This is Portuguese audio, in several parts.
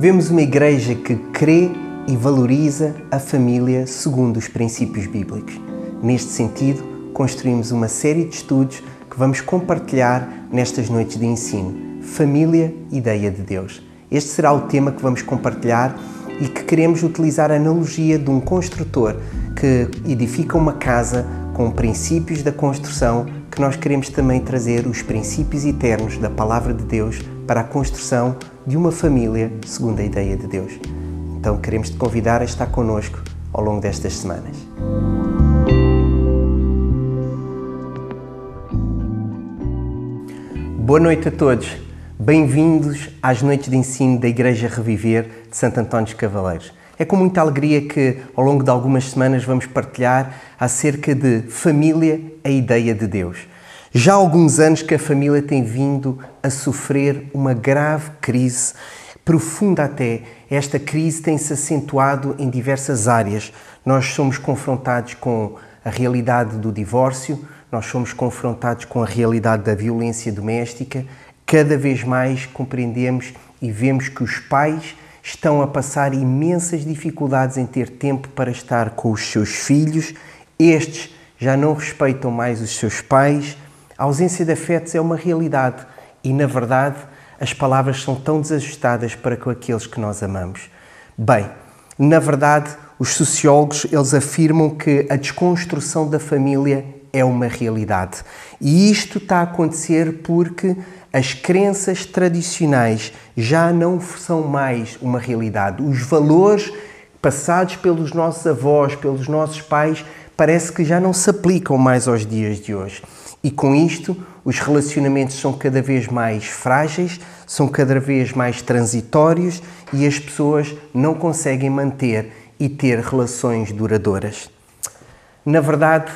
Vemos uma igreja que crê e valoriza a família segundo os princípios bíblicos. Neste sentido, construímos uma série de estudos que vamos compartilhar nestas noites de ensino. Família, ideia de Deus. Este será o tema que vamos compartilhar e que queremos utilizar a analogia de um construtor que edifica uma casa com princípios da construção, que nós queremos também trazer os princípios eternos da Palavra de Deus para a construção de uma família segundo a ideia de Deus. Então queremos te convidar a estar connosco ao longo destas semanas. Boa noite a todos. Bem-vindos às noites de ensino da Igreja Reviver de Santo António dos Cavaleiros. É com muita alegria que ao longo de algumas semanas vamos partilhar acerca de família, a ideia de Deus. Já há alguns anos que a família tem vindo a sofrer uma grave crise, profunda até. Esta crise tem-se acentuado em diversas áreas. Nós somos confrontados com a realidade do divórcio, nós somos confrontados com a realidade da violência doméstica. Cada vez mais compreendemos e vemos que os pais estão a passar imensas dificuldades em ter tempo para estar com os seus filhos. Estes já não respeitam mais os seus pais. A ausência de afetos é uma realidade e, na verdade, as palavras são tão desajustadas para com aqueles que nós amamos. Bem, na verdade, os sociólogos eles afirmam que a desconstrução da família é uma realidade. E isto está a acontecer porque as crenças tradicionais já não são mais uma realidade. Os valores passados pelos nossos avós, pelos nossos pais, parece que já não se aplicam mais aos dias de hoje. E com isto, os relacionamentos são cada vez mais frágeis, são cada vez mais transitórios e as pessoas não conseguem manter e ter relações duradouras. Na verdade,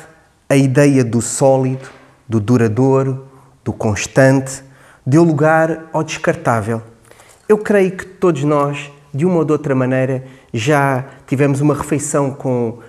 a ideia do sólido, do duradouro, do constante, deu lugar ao descartável. Eu creio que todos nós, de uma ou de outra maneira, já tivemos uma refeição com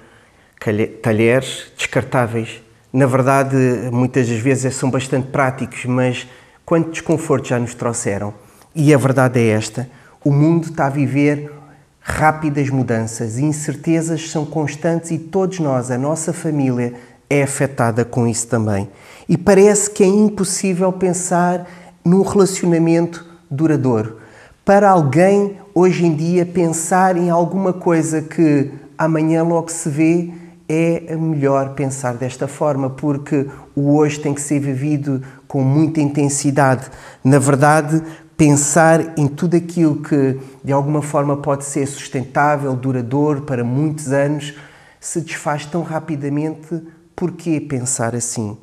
talheres descartáveis. Na verdade, muitas das vezes são bastante práticos, mas quanto desconforto já nos trouxeram. E a verdade é esta: o mundo está a viver rápidas mudanças, incertezas são constantes e todos nós, a nossa família, é afetada com isso também. E parece que é impossível pensar num relacionamento duradouro. Para alguém, hoje em dia, pensar em alguma coisa que amanhã logo se vê, é melhor pensar desta forma, porque o hoje tem que ser vivido com muita intensidade. Na verdade, pensar em tudo aquilo que, de alguma forma, pode ser sustentável, duradouro, para muitos anos, se desfaz tão rapidamente. Por que pensar assim?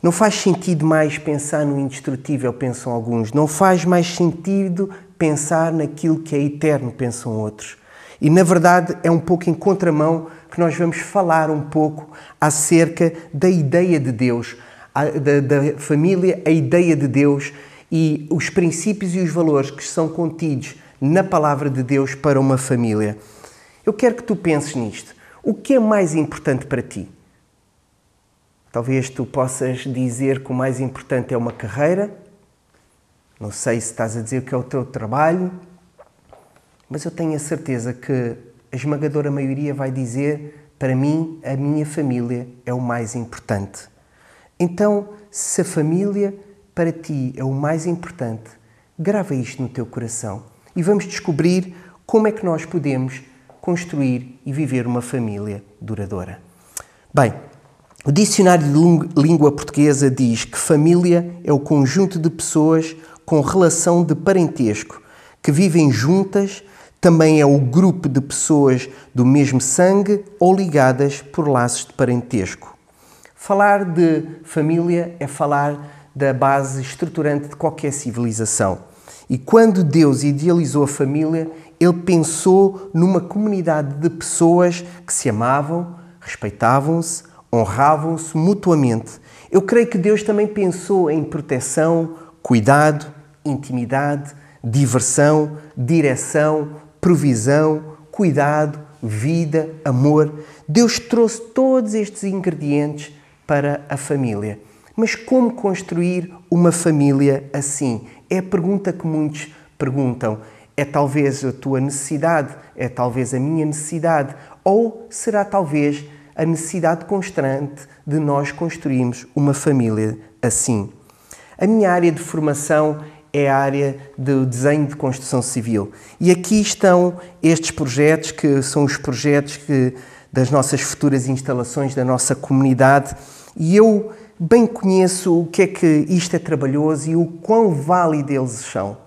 Não faz sentido mais pensar no indestrutível, pensam alguns. Não faz mais sentido pensar naquilo que é eterno, pensam outros. E, na verdade, é um pouco em contramão que nós vamos falar um pouco acerca da ideia de Deus, da família, a ideia de Deus e os princípios e os valores que são contidos na Palavra de Deus para uma família. Eu quero que tu penses nisto. O que é mais importante para ti? Talvez tu possas dizer que o mais importante é uma carreira. Não sei se estás a dizer que é o teu trabalho, mas eu tenho a certeza que a esmagadora maioria vai dizer: para mim, a minha família é o mais importante. Então, se a família para ti é o mais importante, grava isto no teu coração e vamos descobrir como é que nós podemos construir e viver uma família duradoura. Bem, o Dicionário de Língua Portuguesa diz que família é o conjunto de pessoas com relação de parentesco, que vivem juntas, também é o grupo de pessoas do mesmo sangue ou ligadas por laços de parentesco. Falar de família é falar da base estruturante de qualquer civilização. E quando Deus idealizou a família, Ele pensou numa comunidade de pessoas que se amavam, respeitavam-se, honravam-se mutuamente. Eu creio que Deus também pensou em proteção, cuidado, intimidade, diversão, direção, provisão, cuidado, vida, amor. Deus trouxe todos estes ingredientes para a família. Mas como construir uma família assim? É a pergunta que muitos perguntam. É talvez a tua necessidade? É talvez a minha necessidade? Ou será talvez a necessidade constante de nós construirmos uma família assim? A minha área de formação é a área do desenho de construção civil. E aqui estão estes projetos, que são os projetos das nossas futuras instalações, da nossa comunidade. E eu bem conheço o que é isto é trabalhoso e o quão válido eles são.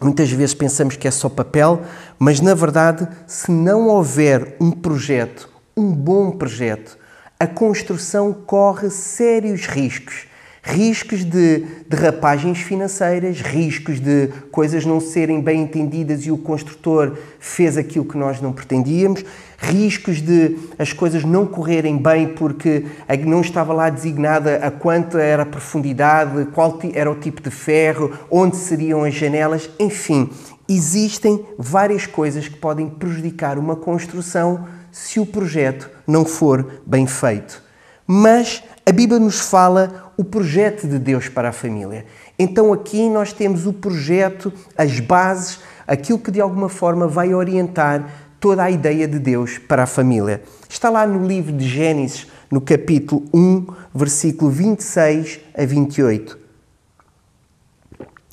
Muitas vezes pensamos que é só papel, mas na verdade, se não houver um projeto, um bom projeto, a construção corre sérios riscos. Riscos de derrapagens financeiras, riscos de coisas não serem bem entendidas e o construtor fez aquilo que nós não pretendíamos, riscos de as coisas não correrem bem porque não estava lá designada a quanto era a profundidade, qual era o tipo de ferro, onde seriam as janelas, enfim, existem várias coisas que podem prejudicar uma construção se o projeto não for bem feito. Mas a Bíblia nos fala o projeto de Deus para a família. Então aqui nós temos o projeto, as bases, aquilo que de alguma forma vai orientar toda a ideia de Deus para a família. Está lá no livro de Gênesis, no capítulo 1, versículo 26 a 28.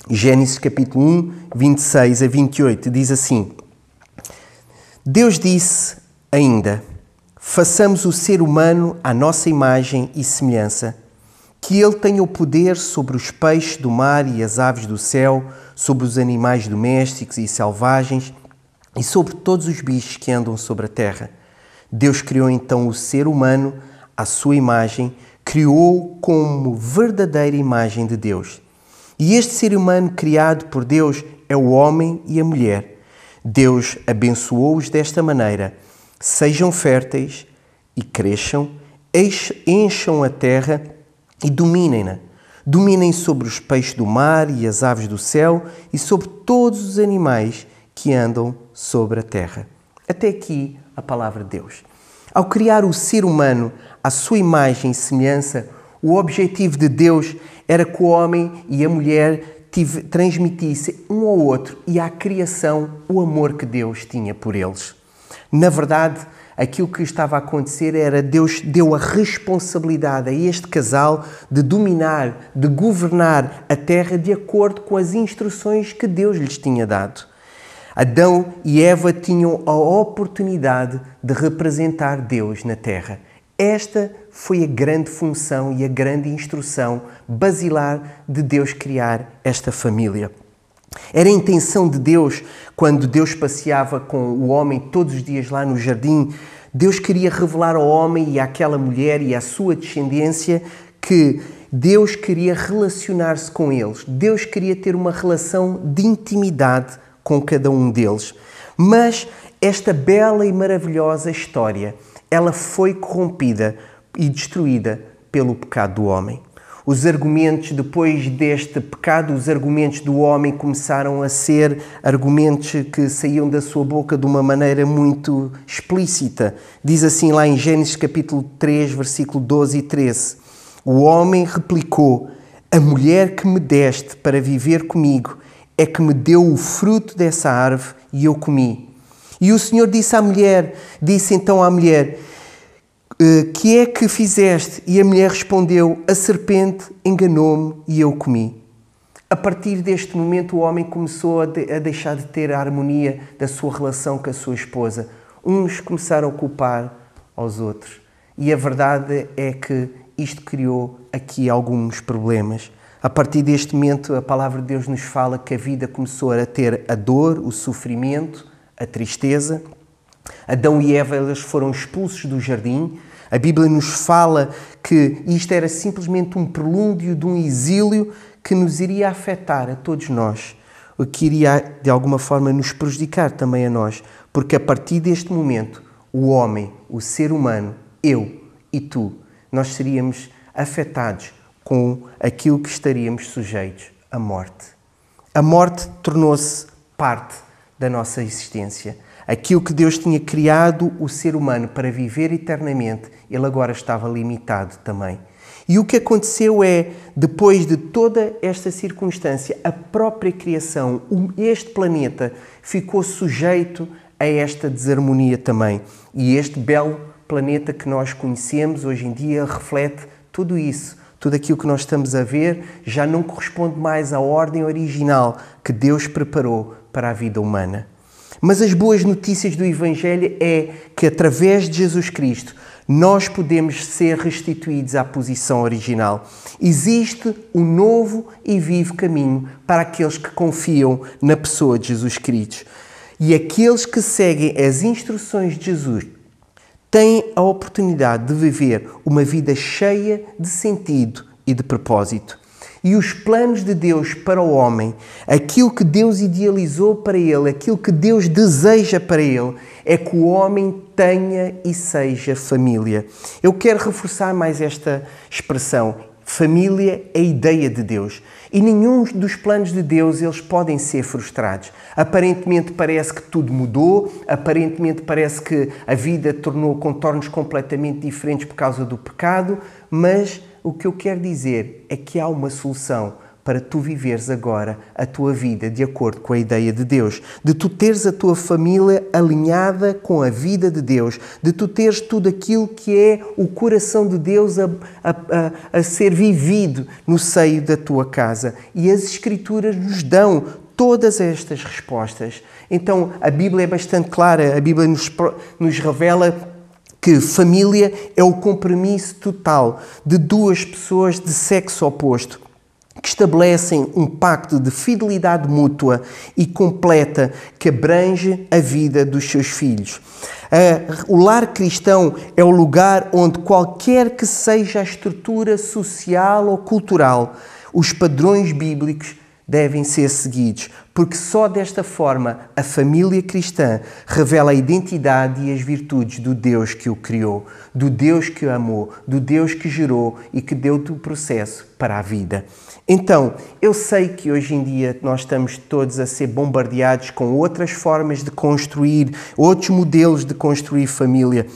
Gênesis capítulo 1, 26 a 28, diz assim: Deus disse ainda: façamos o ser humano à nossa imagem e semelhança, que ele tenha o poder sobre os peixes do mar e as aves do céu, sobre os animais domésticos e selvagens e sobre todos os bichos que andam sobre a terra. Deus criou então o ser humano à sua imagem, criou-o como verdadeira imagem de Deus. E este ser humano criado por Deus é o homem e a mulher. Deus abençoou-os desta maneira: sejam férteis e cresçam, encham a terra e dominem-na. Dominem sobre os peixes do mar e as aves do céu e sobre todos os animais que andam sobre a terra. Até aqui a palavra de Deus. Ao criar o ser humano à sua imagem e semelhança, o objetivo de Deus era que o homem e a mulher transmitissem um ao outro e à criação o amor que Deus tinha por eles. Na verdade, aquilo que estava a acontecer era Deus deu a responsabilidade a este casal de dominar, de governar a terra de acordo com as instruções que Deus lhes tinha dado. Adão e Eva tinham a oportunidade de representar Deus na terra. Esta foi a grande função e a grande instrução basilar de Deus criar esta família. Era a intenção de Deus, quando Deus passeava com o homem todos os dias lá no jardim, Deus queria revelar ao homem e àquela mulher e à sua descendência que Deus queria relacionar-se com eles. Deus queria ter uma relação de intimidade com cada um deles. Mas esta bela e maravilhosa história, ela foi corrompida e destruída pelo pecado do homem. Os argumentos, depois deste pecado, os argumentos do homem começaram a ser argumentos que saíam da sua boca de uma maneira muito explícita. Diz assim lá em Gênesis capítulo 3, versículo 12 e 13. O homem replicou: a mulher que me deste para viver comigo é que me deu o fruto dessa árvore e eu comi. E o Senhor disse então à mulher: que é que fizeste? E a mulher respondeu: a serpente enganou-me e eu comi. A partir deste momento o homem começou a deixar de ter a harmonia da sua relação com a sua esposa. Uns começaram a culpar aos outros. E a verdade é que isto criou aqui alguns problemas. A partir deste momento a palavra de Deus nos fala que a vida começou a ter a dor, o sofrimento, a tristeza. Adão e Eva eles foram expulsos do jardim. A Bíblia nos fala que isto era simplesmente um prelúdio de um exílio que nos iria afetar a todos nós, o que iria de alguma forma nos prejudicar também a nós, porque a partir deste momento o homem, o ser humano, eu e tu, nós seríamos afetados com aquilo que estaríamos sujeitos à morte. A morte tornou-se parte da nossa existência. Aquilo que Deus tinha criado o ser humano para viver eternamente, ele agora estava limitado também. E o que aconteceu é, depois de toda esta circunstância, a própria criação, este planeta, ficou sujeito a esta desarmonia também. E este belo planeta que nós conhecemos hoje em dia reflete tudo isso. Tudo aquilo que nós estamos a ver já não corresponde mais à ordem original que Deus preparou para a vida humana. Mas as boas notícias do Evangelho é que, através de Jesus Cristo, nós podemos ser restituídos à posição original. Existe um novo e vivo caminho para aqueles que confiam na pessoa de Jesus Cristo. E aqueles que seguem as instruções de Jesus têm a oportunidade de viver uma vida cheia de sentido e de propósito. E os planos de Deus para o homem, aquilo que Deus idealizou para ele, aquilo que Deus deseja para ele, é que o homem tenha e seja família. Eu quero reforçar mais esta expressão. Família é a ideia de Deus. E nenhum dos planos de Deus eles podem ser frustrados. Aparentemente parece que tudo mudou, aparentemente parece que a vida tornou contornos completamente diferentes por causa do pecado, mas o que eu quero dizer é que há uma solução para tu viveres agora a tua vida de acordo com a ideia de Deus, de tu teres a tua família alinhada com a vida de Deus, de tu teres tudo aquilo que é o coração de Deus a ser vivido no seio da tua casa. E as Escrituras nos dão todas estas respostas. Então, a Bíblia é bastante clara, a Bíblia nos revela que família é o compromisso total de duas pessoas de sexo oposto, que estabelecem um pacto de fidelidade mútua e completa que abrange a vida dos seus filhos. O lar cristão é o lugar onde qualquer que seja a estrutura social ou cultural, os padrões bíblicos devem ser seguidos, porque só desta forma a família cristã revela a identidade e as virtudes do Deus que o criou, do Deus que o amou, do Deus que gerou e que deu o processo para a vida. Então, eu sei que hoje em dia nós estamos todos a ser bombardeados com outras formas de construir, outros modelos de construir família.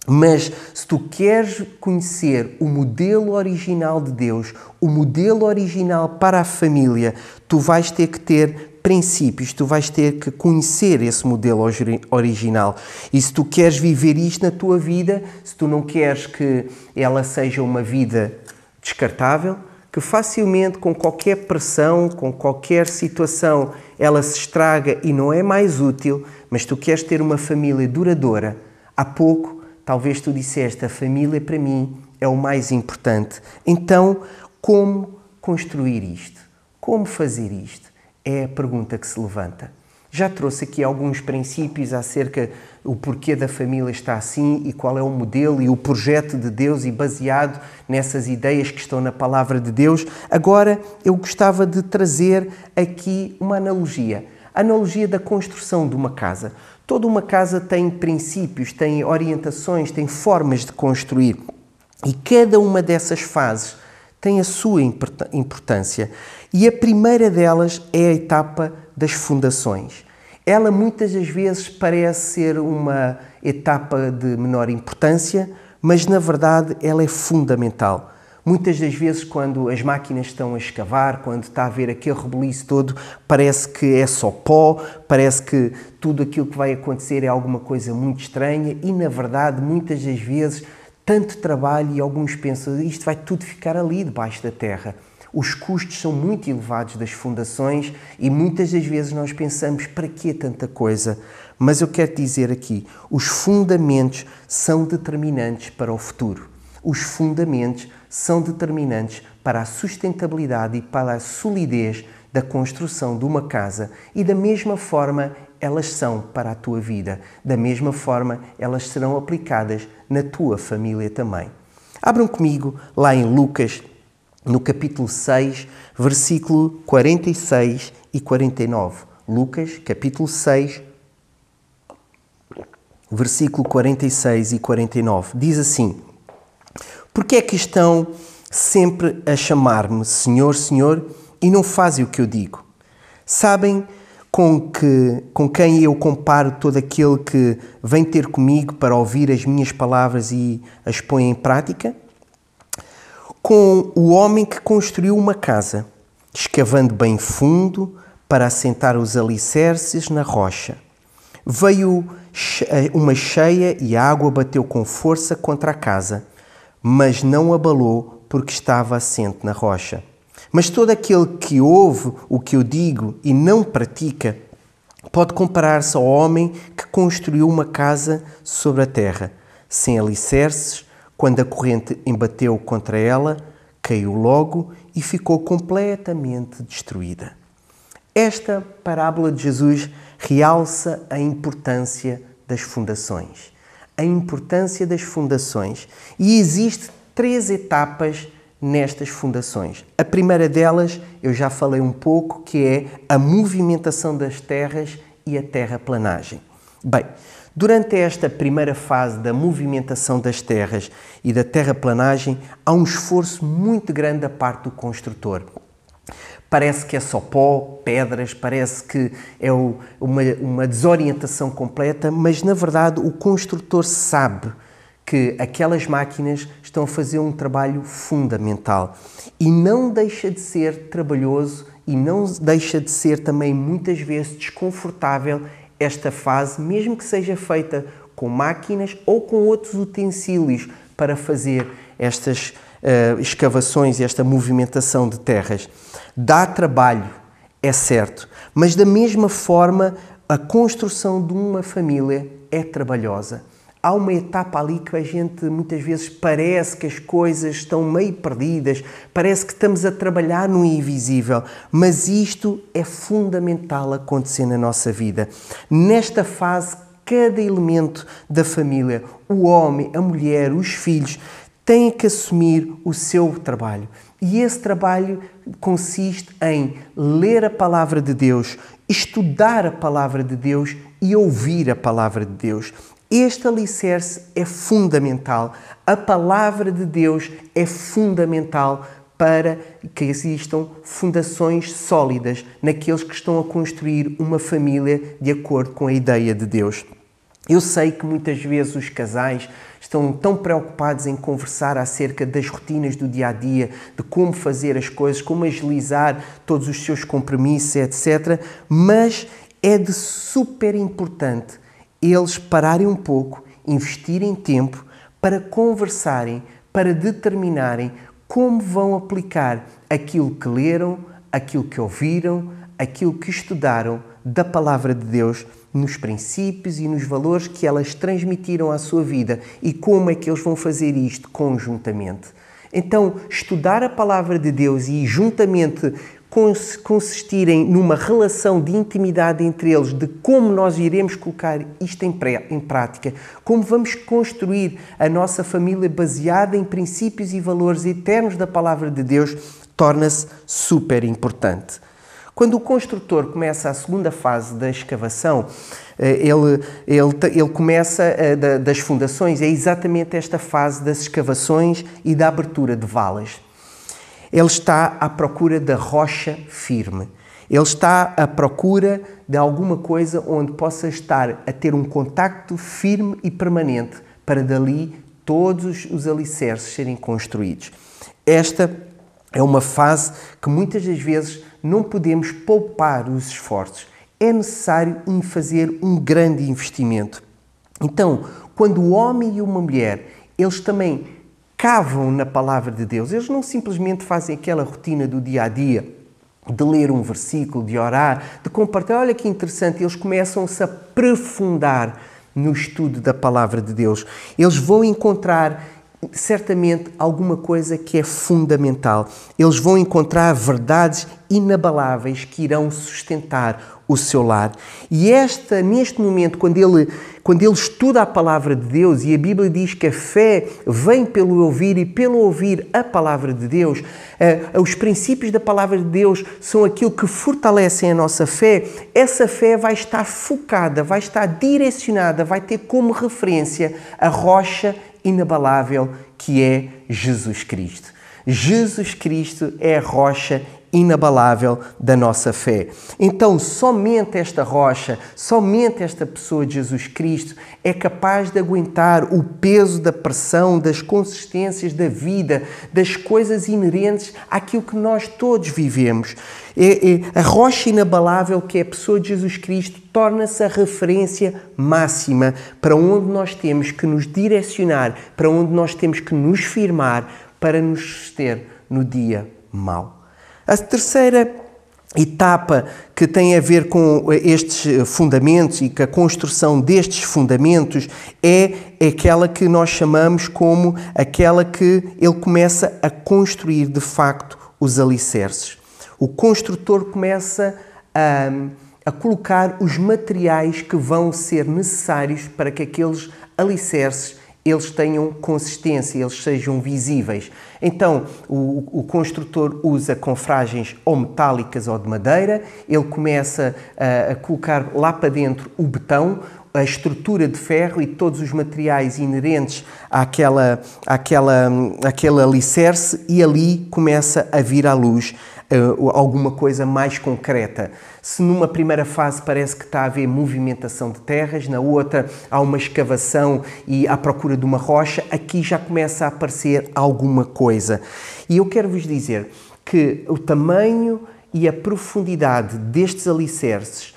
Mas se tu queres conhecer o modelo original de Deus, o modelo original para a família, tu vais ter que ter princípios, tu vais ter que conhecer esse modelo original. E se tu queres viver isto na tua vida, se tu não queres que ela seja uma vida descartável, que facilmente, com qualquer pressão, com qualquer situação, ela se estraga e não é mais útil, mas tu queres ter uma família duradoura, há pouco talvez tu disseste, a família para mim é o mais importante. Então, como construir isto? Como fazer isto? É a pergunta que se levanta. Já trouxe aqui alguns princípios acerca do porquê da família está assim e qual é o modelo e o projeto de Deus e baseado nessas ideias que estão na palavra de Deus. Agora, eu gostava de trazer aqui uma analogia. A analogia da construção de uma casa. Toda uma casa tem princípios, tem orientações, tem formas de construir. E cada uma dessas fases tem a sua importância. E a primeira delas é a etapa das fundações. Ela muitas das vezes parece ser uma etapa de menor importância, mas na verdade ela é fundamental. Muitas das vezes, quando as máquinas estão a escavar, quando está a haver aquele rebuliço todo, parece que é só pó, parece que tudo aquilo que vai acontecer é alguma coisa muito estranha e, na verdade, muitas das vezes, tanto trabalho e alguns pensam isto vai tudo ficar ali debaixo da terra. Os custos são muito elevados das fundações e muitas das vezes nós pensamos para que tanta coisa? Mas eu quero dizer aqui, os fundamentos são determinantes para o futuro. Os fundamentos são determinantes para a sustentabilidade e para a solidez da construção de uma casa e da mesma forma elas são para a tua vida, da mesma forma elas serão aplicadas na tua família também. Abram comigo lá em Lucas, no capítulo 6, versículo 46 e 49. Lucas, capítulo 6, versículo 46 e 49. Diz assim: Porque é que estão sempre a chamar-me Senhor, Senhor, e não fazem o que eu digo? Sabem com quem eu comparo todo aquele que vem ter comigo para ouvir as minhas palavras e as põe em prática? com o homem que construiu uma casa, escavando bem fundo para assentar os alicerces na rocha. Veio uma cheia e a água bateu com força contra a casa, mas não abalou porque estava assente na rocha. Mas todo aquele que ouve o que eu digo e não pratica pode comparar-se ao homem que construiu uma casa sobre a terra, sem alicerces. Quando a corrente embateu contra ela, caiu logo e ficou completamente destruída. Esta parábola de Jesus realça a importância das fundações. A importância das fundações. E existem 3 etapas nestas fundações. A primeira delas, eu já falei um pouco, que é a movimentação das terras e a terraplanagem. Bem, durante esta primeira fase da movimentação das terras e da terraplanagem, há um esforço muito grande da parte do construtor. Parece que é só pó, pedras, parece que é uma desorientação completa, mas na verdade o construtor sabe que aquelas máquinas estão a fazer um trabalho fundamental e não deixa de ser trabalhoso e não deixa de ser também muitas vezes desconfortável esta fase, mesmo que seja feita com máquinas ou com outros utensílios para fazer estas escavações e esta movimentação de terras. Dá trabalho, é certo, mas da mesma forma a construção de uma família é trabalhosa. Há uma etapa ali que a gente muitas vezes parece que as coisas estão meio perdidas, parece que estamos a trabalhar no invisível, mas isto é fundamental acontecer na nossa vida. Nesta fase, cada elemento da família, o homem, a mulher, os filhos, têm que assumir o seu trabalho. E esse trabalho consiste em ler a palavra de Deus, estudar a palavra de Deus e ouvir a palavra de Deus. Este alicerce é fundamental. A palavra de Deus é fundamental para que existam fundações sólidas naqueles que estão a construir uma família de acordo com a ideia de Deus. Eu sei que muitas vezes os casais estão tão preocupados em conversar acerca das rotinas do dia-a-dia, de como fazer as coisas, como agilizar todos os seus compromissos, etc. Mas é de super importante eles pararem um pouco, investirem tempo para conversarem, para determinarem como vão aplicar aquilo que leram, aquilo que ouviram, aquilo que estudaram da palavra de Deus nos princípios e nos valores que elas transmitiram à sua vida e como é que eles vão fazer isto conjuntamente. Então, estudar a palavra de Deus e juntamente consistirem numa relação de intimidade entre eles, de como nós iremos colocar isto em prática, como vamos construir a nossa família baseada em princípios e valores eternos da palavra de Deus, torna-se super importante. Quando o construtor começa a segunda fase da escavação, ele começa das fundações, é exatamente esta fase das escavações e da abertura de valas. Ele está à procura da rocha firme. Ele está à procura de alguma coisa onde possa estar a ter um contacto firme e permanente para dali todos os alicerces serem construídos. Esta é uma fase que muitas das vezes não podemos poupar os esforços. É necessário fazer um grande investimento. Então, quando o homem e uma mulher, eles também cavam na palavra de Deus, eles não simplesmente fazem aquela rotina do dia-a-dia, de ler um versículo, de orar, de compartilhar, olha que interessante, eles começam-se a aprofundar no estudo da palavra de Deus. Eles vão encontrar certamente alguma coisa que é fundamental. Eles vão encontrar verdades inabaláveis que irão sustentar o seu lar. E neste momento, quando ele estuda a palavra de Deus, e a Bíblia diz que a fé vem pelo ouvir e pelo ouvir a palavra de Deus, os princípios da palavra de Deus são aquilo que fortalecem a nossa fé, essa fé vai estar focada, vai estar direcionada, vai ter como referência a rocha inabalável que é Jesus Cristo. Jesus Cristo é a rocha inabalável da nossa fé. Então, somente esta rocha, somente esta pessoa de Jesus Cristo é capaz de aguentar o peso da pressão, das consistências da vida, das coisas inerentes àquilo que nós todos vivemos. A rocha inabalável que é a pessoa de Jesus Cristo torna-se a referência máxima para onde nós temos que nos direcionar, para onde nós temos que nos firmar para nos suster no dia mau. A terceira etapa que tem a ver com estes fundamentos e com a construção destes fundamentos é aquela que nós chamamos como aquela que ele começa a construir de facto os alicerces. O construtor começa a colocar os materiais que vão ser necessários para que aqueles alicerces eles tenham consistência, eles sejam visíveis. Então, o construtor usa confragens ou metálicas ou de madeira, ele começa a colocar lá para dentro o betão, a estrutura de ferro e todos os materiais inerentes àquele alicerce, e ali começa a vir à luz alguma coisa mais concreta. Se numa primeira fase parece que está a haver movimentação de terras, na outra há uma escavação e à procura de uma rocha, aqui já começa a aparecer alguma coisa. E eu quero vos dizer que o tamanho e a profundidade destes alicerces,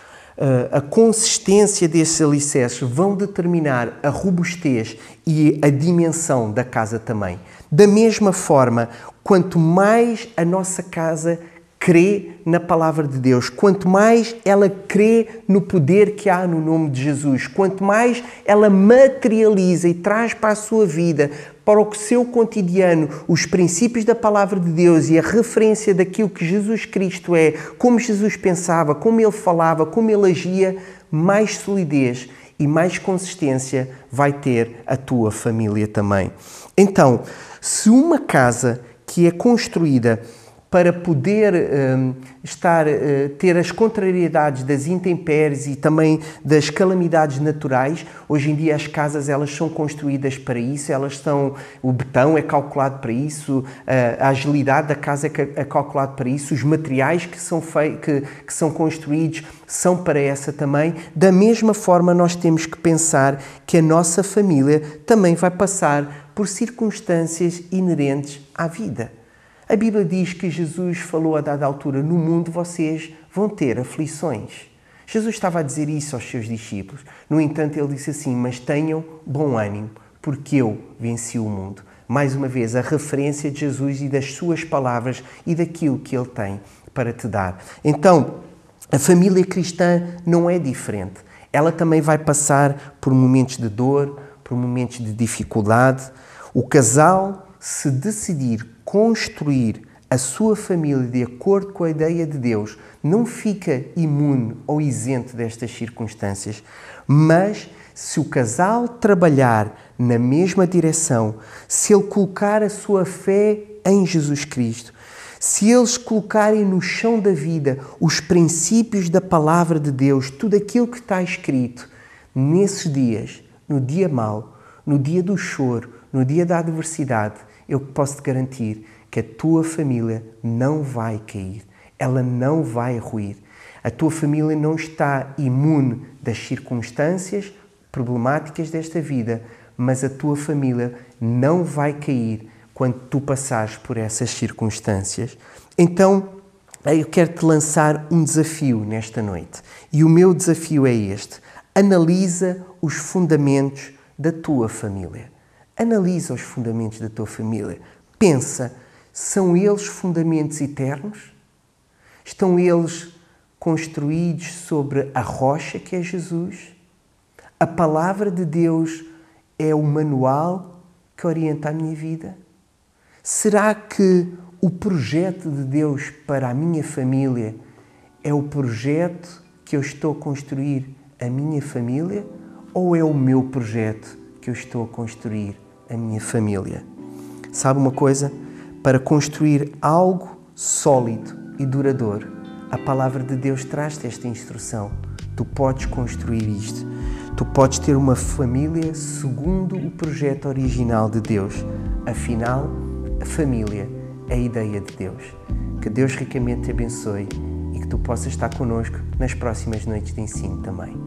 a consistência destes alicerces vão determinar a robustez e a dimensão da casa também. Da mesma forma, quanto mais a nossa casa crê na palavra de Deus, quanto mais ela crê no poder que há no nome de Jesus, quanto mais ela materializa e traz para a sua vida, para o seu cotidiano, os princípios da palavra de Deus e a referência daquilo que Jesus Cristo é, como Jesus pensava, como ele falava, como ele agia, mais solidez e mais consistência vai ter a tua família também. Então, se uma casa que é construída para poder ter as contrariedades das intempéries e também das calamidades naturais. Hoje em dia as casas elas são construídas para isso, o betão é calculado para isso, a agilidade da casa é calculado para isso, os materiais que são construídos são para essa também. Da mesma forma nós temos que pensar que a nossa família também vai passar por circunstâncias inerentes à vida. A Bíblia diz que Jesus falou a dada altura: no mundo vocês vão ter aflições. Jesus estava a dizer isso aos seus discípulos. No entanto, ele disse assim: mas tenham bom ânimo, porque eu venci o mundo. Mais uma vez, a referência de Jesus e das suas palavras e daquilo que ele tem para te dar. Então, a família cristã não é diferente. Ela também vai passar por momentos de dor, por momentos de dificuldade. O casal, se decidir construir a sua família de acordo com a ideia de Deus, não fica imune ou isento destas circunstâncias, mas se o casal trabalhar na mesma direção, se ele colocar a sua fé em Jesus Cristo, se eles colocarem no chão da vida os princípios da palavra de Deus, tudo aquilo que está escrito, nesses dias, no dia mau, no dia do choro, no dia da adversidade, eu posso te garantir que a tua família não vai cair, ela não vai ruir. A tua família não está imune das circunstâncias problemáticas desta vida, mas a tua família não vai cair quando tu passares por essas circunstâncias. Então, eu quero te lançar um desafio nesta noite. E o meu desafio é este: analisa os fundamentos da tua família. Analisa os fundamentos da tua família. Pensa, são eles fundamentos eternos? Estão eles construídos sobre a rocha que é Jesus? A palavra de Deus é o manual que orienta a minha vida? Será que o projeto de Deus para a minha família é o projeto que eu estou a construir a minha família? Ou é o meu projeto que eu estou a construir a minha família? Sabe uma coisa? Para construir algo sólido e duradouro, a palavra de Deus traz-te esta instrução. Tu podes construir isto. Tu podes ter uma família segundo o projeto original de Deus. Afinal, a família é a ideia de Deus. Que Deus ricamente te abençoe e que tu possas estar connosco nas próximas noites de ensino também.